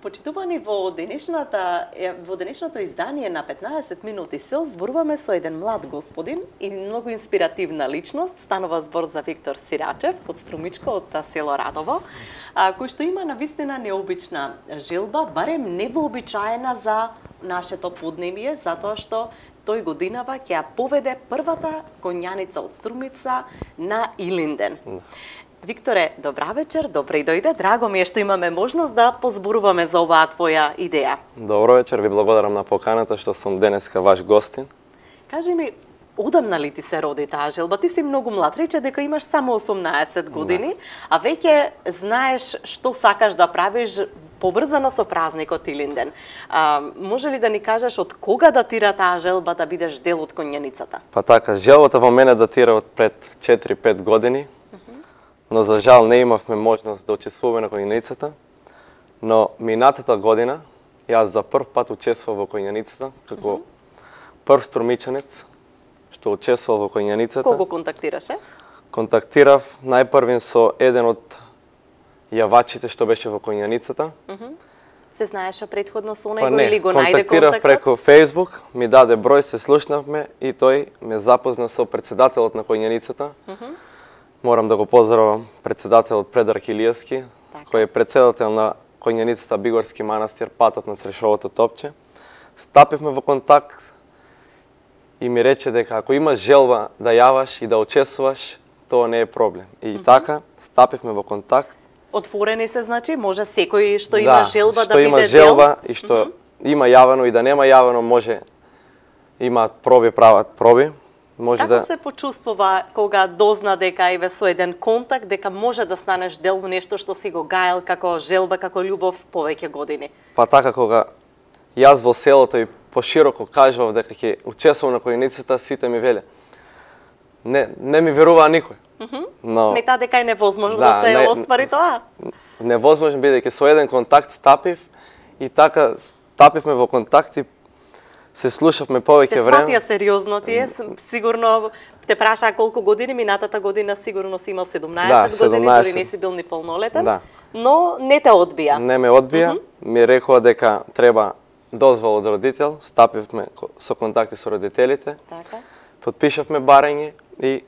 Почитувани, во денешното издание на 15 минути се зборуваме со еден млад господин и многу инспиративна личност. Станува збор за Виктор Сирачев од Струмичко, од село Радово, кој што има навистина необична желба, барем невообичаена за нашето поднебие, затоа што тој годинава ќе ја поведе првата конјаница од Струмица на Илинден. Викторе, добра вечер, добре дојде. Драго ми е што имаме можност да позборуваме за оваа твоја идеја. Добро вечер, ви благодарам на поканата што сум денеска ваш гостин. Кажи ми, одамна ли ти се роди таа желба? Ти си многу млад, рече дека имаш само 18 години, а веќе знаеш што сакаш да правиш поврзано со празникот Илинден. Може ли да ни кажеш од кога датира таа желба да бидеш дел од конјаницата? Па така, желбата во мене датира од пред 4-5 години. Но за жал не имавме можност да учествуваме на конјаницата, но минатата година јас за прв пат учествував во конјаницата како прв струмичанец што учествувал во конјаницата. Кого контактираше? Контактирав најпрвин со еден од јавачите што беше во конјаницата. Се знаеше претходно со него или го најде контактот? Контактирав преку Facebook, ми даде број, се слушнавме и тој ме запозна со председателот на конјаницата. Морам да го поздравам председателот Предраг Илиевски, кој е председател на конјаницата Бигорски манастир, патот на Црешовото топче. Стапивме во контакт и ми рече дека ако имаш желба да јаваш и да учествуваш, тоа не е проблем. И така стапивме во контакт. Отворени се, значи, може секој што има желба да биде дел? Да, што има желба и што има јавено и да нема јавено, може имаат проби, прават проби. Како се почувствува кога дозна дека еве со еден контакт дека може да станеш дел во нешто што си го гаел како желба, како љубов повеќе години? Па така, кога јас во селото и пошироко кажував дека ќе учествувам на конјаницата, сите ми веле. Не ми веруваа никој. Но смета дека е невозможно да се оствари тоа? Невозможно, бидејќи со еден контакт стапив и така стапивме во контакт и се слушавме повеќе време. Те сватија сериозно тие, сигурно те прашаа колку години, минатата година сигурно си имал 17 години, дори не си бил ни полнолетен, но не те одбија. Не ме одбија, ми рекоа дека треба дозвола од родител, стапивме со контакти со родителите, потпишавме барање и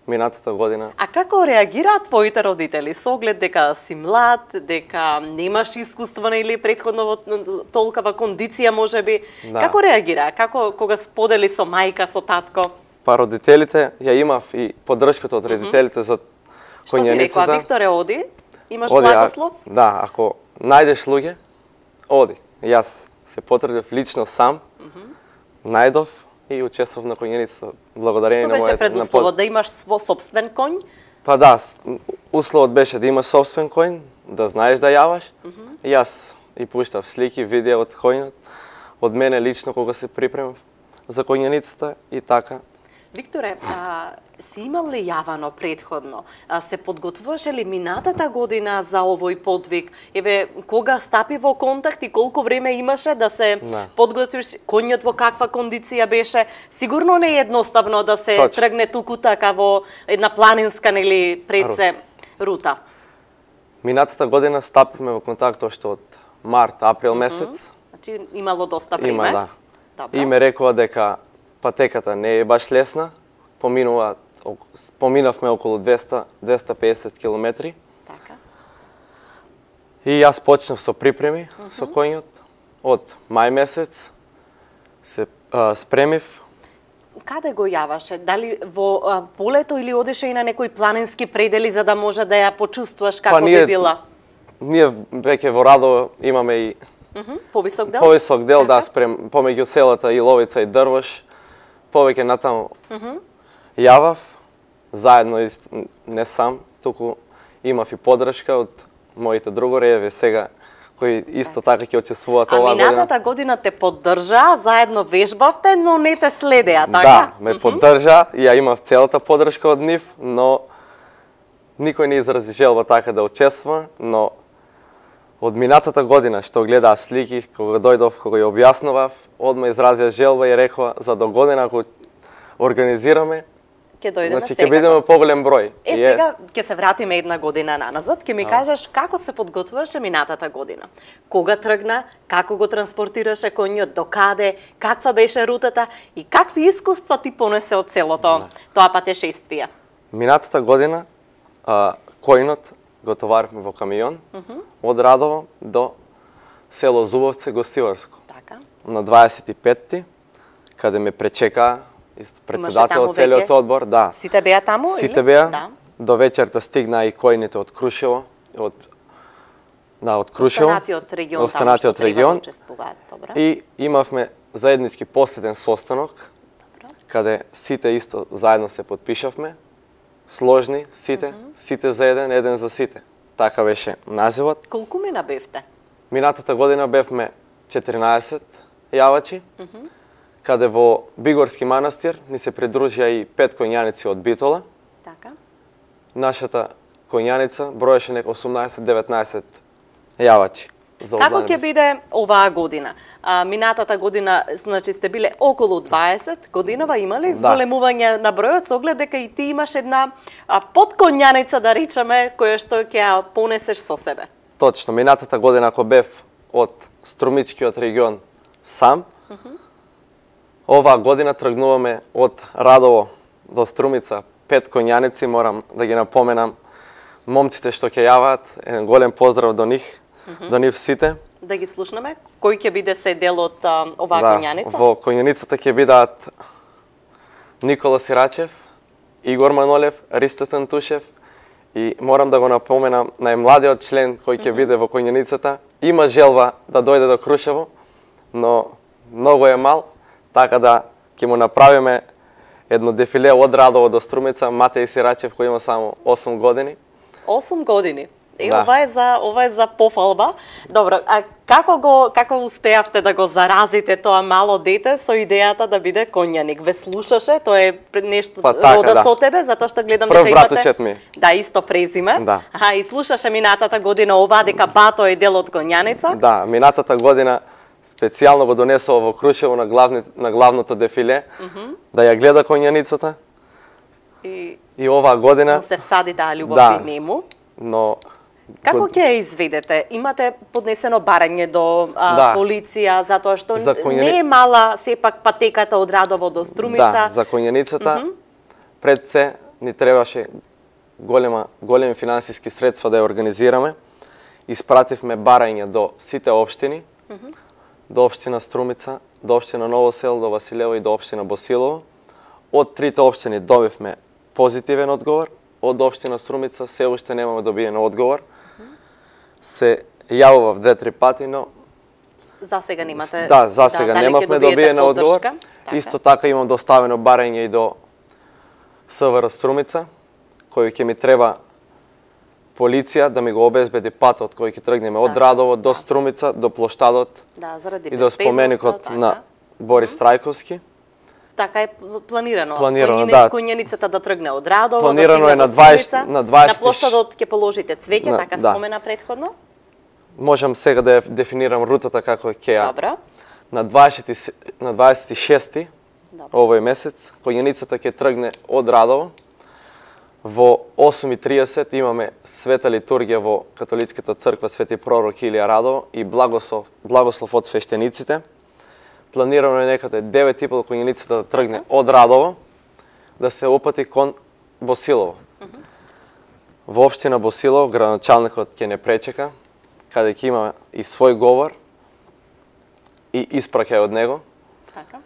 минатата година. А како реагираат твоите родители? Со оглед дека си млад, дека немаш искуство или претходно во толкава кондиција можеби. Како реагираа? Како кога сподели со мајка, со татко? Па родителите ја имав и поддршката од родителите за конјаницата. Што ти рекоа, Викторе, оди? Имаш благослов? Да, ако најдеш луѓе, оди. Јас се потрудив лично сам, најдов и учествував на конјаницата благодарение на мојата. Што беше предусловот, да имаш сопствен конј? Па да, условот беше да имаш сопствен конј, да знаеш да јаваш. Јас и пуштав слики, видеа од конјот, од мене лично кога се припремав за конјаницата и така. Викторе, си имал ли јавано претходно? Се подготвуваше ли минатата година за овој подвиг? Еве, кога стапи во контакт и колку време имаше да се подготвиш? Конјот во каква кондиција беше? Сигурно не е едноставно да се тргне туку така во една планинска или пред се рута. Минатата година стапивме во контакт ошто од март, април месец. Значи имало доста време. Има, да. И ме рекоа дека патеката не е баш лесна. Поминавме околу 200-250 километри. Така. И јас почнав со припреми со конјот. Од мај месец се спремив. Каде го јаваше? Дали во полето или одеше и на некои планински предели за да може да ја почувствуваш како би била? Ние веќе во Радово имаме и повисок дел? Повисок дел, да, помеѓу селата и Ловица и Дрвош. Повеќе натаму јавав, заедно не сам, туку имав и поддршка од моите другори, еве сега кои исто така ќе учествуваат оваа година. Минатата година те поддржа, заедно вежбавте, но не те следеа, така? Да, ме поддржа, ја имав целата поддршка од нив, но никој не изрази желба така да учествува, но од минатата година што гледаа слики, кога дојдов, кога ја објаснував, одма изразија желба и рекоа за до година ако организираме, ќе дојдеме значи ќе бидеме поголем број. Сега ќе се вратиме една година наназад, ќе ми кажеш како се подготвуваше минатата година. Кога тргна, како го транспортираше коњот, докаде, каква беше рутата и какви искуства ти понесе од целото тоа патешествие? Минатата година којнот го товаревме во камион од Радово до село Зубовце, Гостиварско. Така. На 25-ти, каде ме пречекаа председателот целиот одбор, да. Сите беа таму? Сите беа. Да. До вечерта стигнаа и којните од Крушево, од Крушево. Останатиот регион. И имавме заеднички последен состанок, каде сите исто заедно се подпишавме, сложни сите, сите за еден за сите. Така беше називот. Колку мина бевте? Минатата година бевме 14 јавачи, каде во Бигорски манастир ни се придружија и 5 коњаници од Битола. Така. Нашата коњаница броеше нека 18-19 јавачи. Како ќе биде оваа година? Минатата година, значи сте биле околу 20 годинава, имали зголемување на бројот, со оглед дека и ти имаш една подкоњаница, да речеме, која што ќе ја понесеш со себе. Точно, минатата година ако бев од Струмичкиот регион сам, оваа година тргнуваме од Радово до Струмица 5 коњаници, морам да ги напоменам момците што ќе јаваат, еден голем поздрав до нив, до нив сите. Да ги слушнаме, кој ќе биде се дел од оваа коњаница? Во коњаницата ќе бидат Никола Сирачев, Игор Манолев, Ристо Тантушев и морам да го напоменам најмладиот член кој ќе биде во коњаницата. Има желба да дојде до Крушево, но многу е мал, така да ќе му направиме едно дефиле од Радово до Струмица, Матеј Сирачев кој има само 8 години. 8 години. Ова е за пофалба. Добро, а како успеавте да го заразите тоа мало дете со идејата да биде коњаник? Ве слушаше, тоа е нешто рода со тебе, затоа што гледам дека имате... братучет ми. Да, исто презиме. Да. И слушаше минатата година ова дека Бато е дел од коњаница? Да, минатата година специјално го донесува во Крушево на главното дефиле, да ја гледа коњаницата. И оваа година... Но се всади љубов и нему. Но како ќе ја изведете? Имате поднесено барање до полиција, затоа што не е мала сепак патеката од Радово до Струмица. Да, за коњаницата пред се ни требаше големи финансиски средства да ја организираме. Испративме барање до сите општини, до општина Струмица, до општина Ново село, до Василево и до општина Босилово. Од трите општини добивме позитивен одговор. Од општина Струмица се уште немаме добиен одговор. Се јавував 2-3 пати, но за сега немате. Да, за сега немавме добиен одговор. Исто така имам доставено барање и до СВР Струмица, кој ќе ми треба полиција да ми го обезбеди патот кој ќе тргнеме од Радово до Струмица, до плоштадот и до споменикот на Борис Трајковски. Така е планирано. Да. Коњаницата да тргне од Радово, планирано е на 20 на плоштадот ќе положите цвеќе, така спомена претходно. Можам сега да дефинирам рутата како ќе ја. Добро. На 26 овој месец коњаницата ќе тргне од Радово. Во 8:30 имаме света литургија во католичката црква Свети пророк Илија Радово и благослов од свештениците. Планирано е некаде 9:30 коњаницата да тргне од Радово, да се опати кон Босилово. Во општина Босилово градоначалникот ќе не пречека, каде ќе има и свој говор и испраќај од него. Така.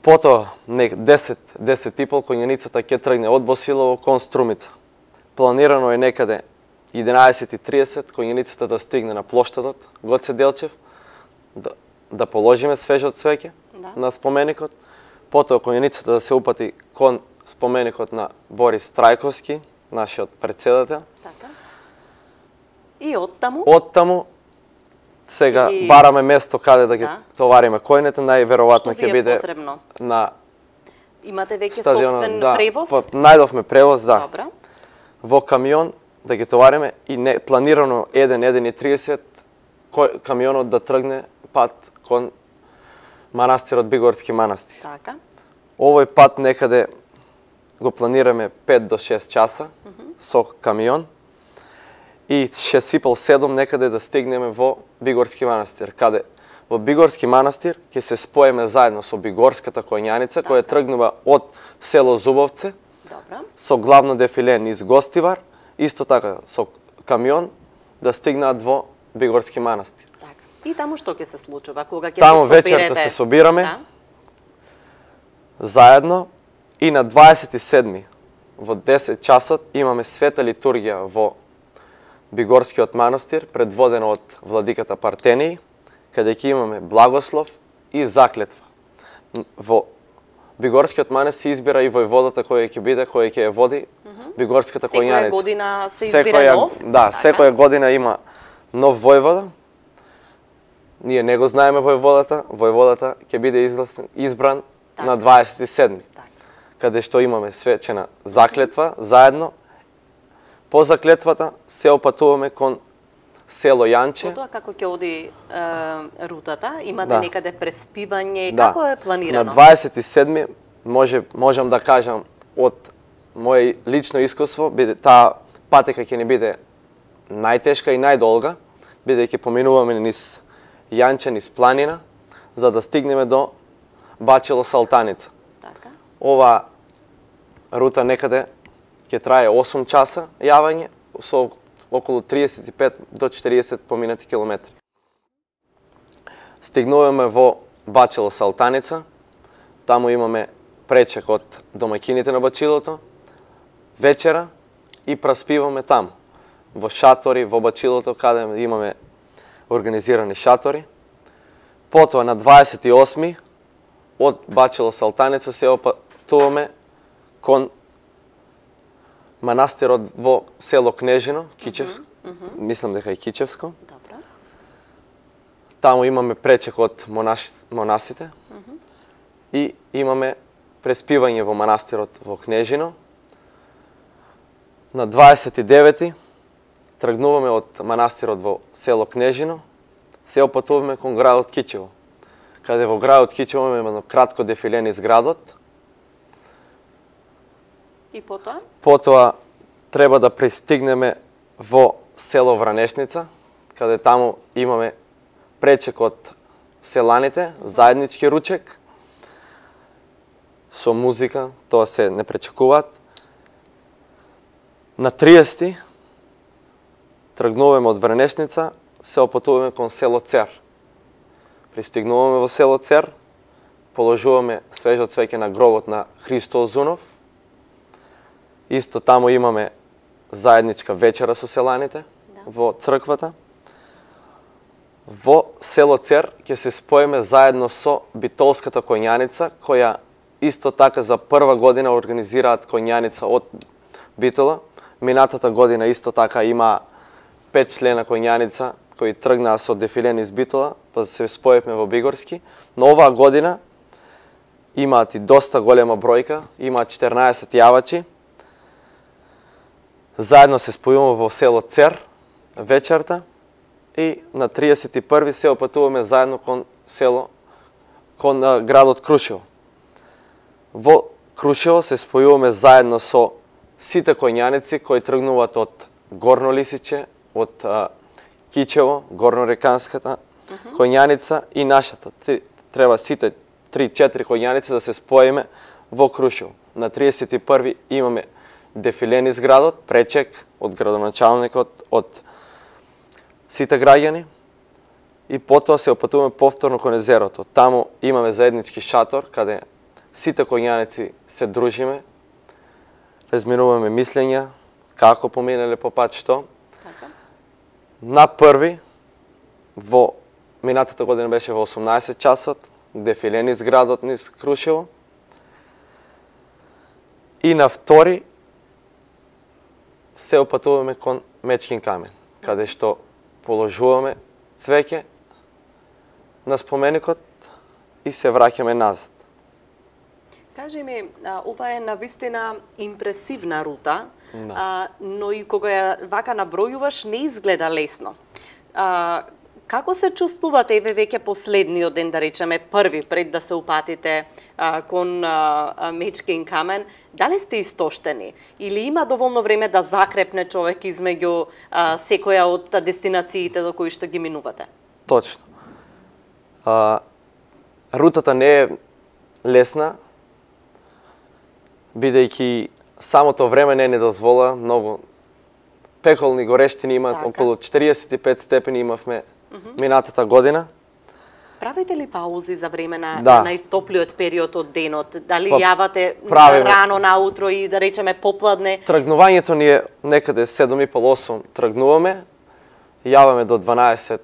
Потоа 10:30 коњаницата ќе тргне од Босилово кон Струмица. Планирано е некаде 11:30 коњаницата да стигне на плоштадот Гоце Делчев, да положиме свежот цвеќе на споменикот, потоа коњаницата да се упати кон споменикот на Борис Трајковски, нашиот претседател. Така. И оттаму? Оттаму Сега бараме место каде да ги товариме коњите, најверојатно ќе биде потребно? На Имате веќе стадионот, сопствен превоз? Најдовме превоз, да. Добра. Во камион да ги товариме и не планирано 1:30 камионот да тргне пат кон манастирот Бигорски манастир. Така. Овој пат некаде го планираме 5 до 6 часа со камион и 6,5-7 некаде да стигнеме во Бигорски манастир, каде во Бигорски манастир ќе се споеме заедно со Бигорската коњаница која тргнува од село Зубовце. Добра. Со главно дефиле низ Гостивар, исто така со камион да стигнат во Бигорски манастир. Така. И таму што ќе се случува кога ќе Таму се соберете? вечерта се собираме Да. заедно и на 27 во 10 часот имаме света литургија во Бигорскиот манастир, предводена од владиката Партениј, каде ќе имаме благослов и заклетва. Во Бигорскиот манастир се избира и војводата кој ќе биде, кој ќе ја води Бигорската коњаница. Секоја година се избира нов? Да, секоја година има нов војвода. Ние не го знаеме војводата. Војводата ќе биде избран на 27. Каде што имаме свечена заклетва заедно. По заклетвата се опатуваме кон село Јанче. Потоа како ќе оди рутата? Имате некаде преспивање? Да. Како е планирано? На 27 можам да кажам од моje лично искуство, таа патека ќе ни биде најтешка и најдолга, бидејќи поминуваме низ Јанче, низ планина, за да стигнеме до Бачело Салтаница. Така. Ова рута некаде ќе трае 8 часа јавање со околу 35 до 40 поминати километри. Стигнуваме во Бачело Салтаница, таму имаме пречек од домаќините на бачилото, вечера и праспиваме таму, во шатори, во бачилото, каде имаме организирани шатори. Потоа на 28 од Бачело Салтаница се опатуваме кон манастирот во село Кнежино, Кичевско, мислам дека е Кичевско. Добро. Таму имаме пречек од монасите и имаме преспивање во манастирот во Кнежино. На 29 тргнуваме од манастирот во село Кнежино, се опатуваме кон градот Кичево, каде во градот Кичево имаме едно кратко дефиле низ градот. И потоа? Потоа треба да пристигнеме во село Вранешница, каде таму имаме пречек од селаните, заеднички ручек, со музика, тоа се не пречекуваат. На 30 тргнуваме од Вранешница, се опатуваме кон село Цер. Пристигнуваме во село Цер, положуваме свежо цвеќе на гробот на Христо Озунов. Исто таму имаме заедничка вечера со селаните во црквата. Во село Цер ќе се споеме заедно со Битолската коњаница, која исто така за прва година организираат коњаница од Битола. Минатата година исто така има 5 члена коњаница кои тргнаа со дефиле низ Битола, па се споевме во Бигорски. Но оваа година имаат и доста голема бројка, имаат 14 јавачи. Заедно се спојуваме во село Цер вечерта и на 31 се опатуваме заедно кон градот Крушево. Во Крушево се спојуваме заедно со сите коњаници кои тргнуваат од Горно Лисиче, од Кичево, Горнореканската коњаница и нашата. Треба сите 3-4 коњаници да се споиме во Крушево. На 31 имаме дефиле низ градот, пречек од градоначалникот, од сите граѓани и потоа се опатуваме повторно кон езерото. Таму имаме заеднички шатор, каде сите коњаници се дружиме, разменуваме мислења, како поминале по пат што. На први, во минатата година беше во 18 часот, дефиле низ градот низ Крушево. И на втори се опатуваме кон Мечкин камен, каде што положуваме цвеќе на споменикот и се враќаме назад. Кажи ми, ова е навистина импресивна рута, но и кога ја вака набројуваш не изгледа лесно. Како се чувствувате еве веќе последниот ден, да речеме први, пред да се упатите кон Мечкин камен? Дали сте истоштени? Или има доволно време да закрепне човек измеѓу секоја од дестинациите до кои што ги минувате? Точно. Рутата не е лесна, бидејќи самото време не дозвола, многу пеколни горештини имаат, околу 45 степени имавме минатата година. Правите ли паузи за време на Да. најтоплиот период од денот? Дали јавате правиме. рано наутро и да речеме попладне? Тргнувањето ни е некаде 7:30-8 тргнуваме, јаваме до 12,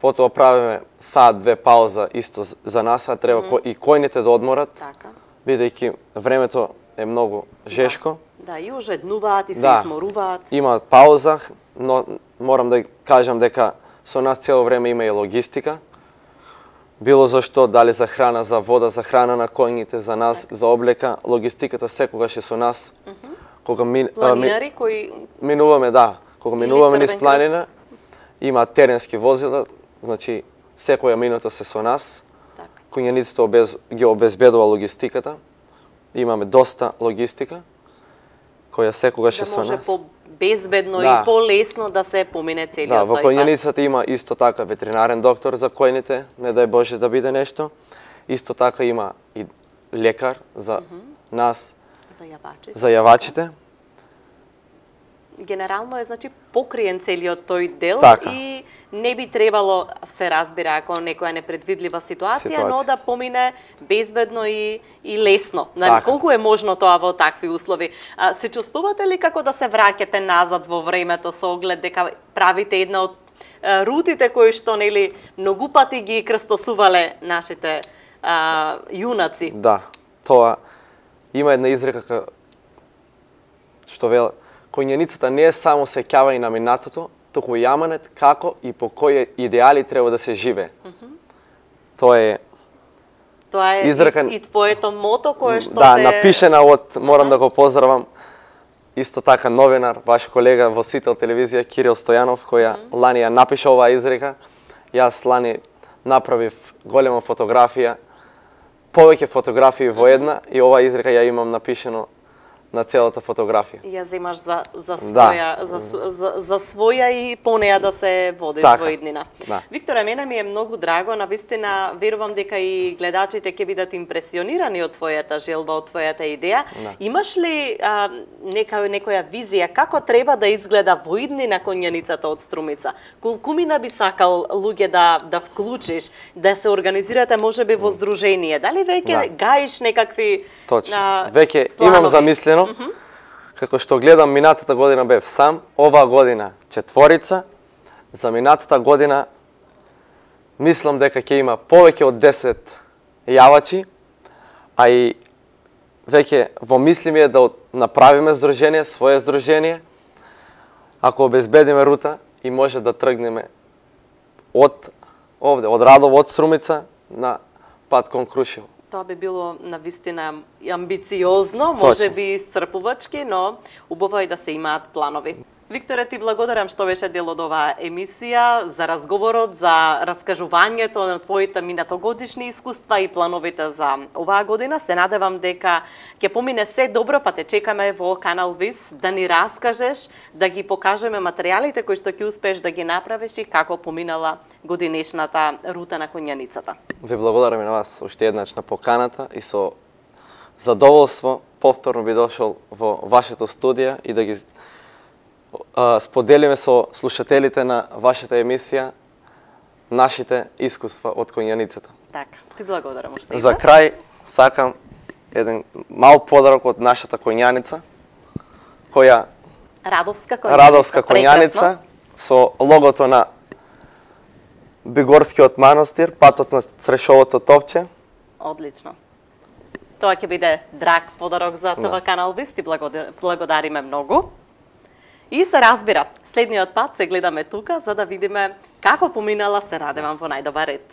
потоа правиме саат-две пауза исто за нас, а треба и коњите да одморат, Така. бидејќи времето е многу жешко. Да, и ожеднуваат и се Да. изморуваат. Има пауза, но морам да кажам дека со нас цело време има и логистика. Било зашто, дали за храна, за вода, за храна на коњите, за нас, за облека, логистиката секогаш е со нас. Кога Планинари кои минуваме, да, кога минуваме низ Црвен планина, има теренски возила, значи секоја минута се со нас. така. Коњаниците ги обезбедува логистиката. Имаме доста логистика, која секогаш е Да со може нас. по-безбедно Да. и по-лесно да се помине целиот Да, во тој пат. коњаницата има исто така ветеринарен доктор за коњите, не дај Боже да биде нешто. Исто така има и лекар за нас, За јавачите. за јавачите. Генерално е значи покриен целиот тој дел Така. и не би требало, се разбира, ако некоја непредвидлива ситуација, но Ситуација. да помине безбедно и лесно. Така. Колку е можно тоа во такви услови? Се чувствувате ли како да се враќате назад во времето со оглед дека правите една од рутите кои што нели многу пати ги крстосувале нашите јунаци? Да, тоа има една изрека што вела, коњаницата не е само сеќава и на минатото, туку јаманет како и по кои идеали треба да се живее. Тоа е Тоа е изрека- и твоето мото кое што да, те... напишена од, морам да го поздравам, исто така новинар, ваш колега во Сител телевизија Кирил Стојанов, која лани ја напиша оваа изрека. Јас лани направив голема фотографија, повеќе фотографии во една и оваа изрека ја имам напишено на целата фотографија. Ја земаш за Да. своја, за своја и по неја да се водиш Така, во иднина. да. Викторе, мене ми е многу драго, навистина верувам дека и гледачите ќе бидат импресионирани од твојата желба, од твојата идеја. Да. Имаш ли некоја визија како треба да изгледа во иднина коњаницата од Струмица? Колкумина би сакал луѓе да вклучиш, да се организирате можеби во здружение? Дали веќе Да. гаиш некакви Точно. Веќе имам планови? замислено, како што гледам минатата година бев сам, оваа година 4, за минатата година мислам дека ќе има повеќе од 10 јавачи, а и веќе во мисли ми е да направиме здружение, свое здружение, ако обезбедиме рута и може да тргнеме од овде, од Радово, од Струмица на пат кон Крушево. Тоа би било навистина амбициозно, Точно. може би исцрпувачки, но убаво е да се имаат планови. Викторе, ти благодарам што беше дел од оваа емисија, за разговорот, за раскажувањето на твоите минатогодишни искуства и плановите за оваа година. Се надевам дека ќе помине се добро, па те чекаме во Канал Вис да ни раскажеш, да ги покажеме материјалите кои што ќе успееш да ги направиш и како поминала годинешната рута на коњаницата. Ви благодарам и на вас уште еднаш на поканата и со задоволство повторно би дошол во вашето студија и да ги споделиме со слушателите на вашата емисија нашите искуства од коњаницата. Така, ти благодарам уште За еднаш. крај сакам еден мал подарок од нашата коњаница, која Радовска коњаница. Радовска коњаница Прекрасно. со логото на Бигорскиот манастир, патот на Црешовото топче. Одлично. Тоа ќе биде драг подарок за Да. ТВ Канал Вис, ти благодариме многу. И се разбира, следниот пат се гледаме тука за да видиме како поминала, се надевам во најдобар ред.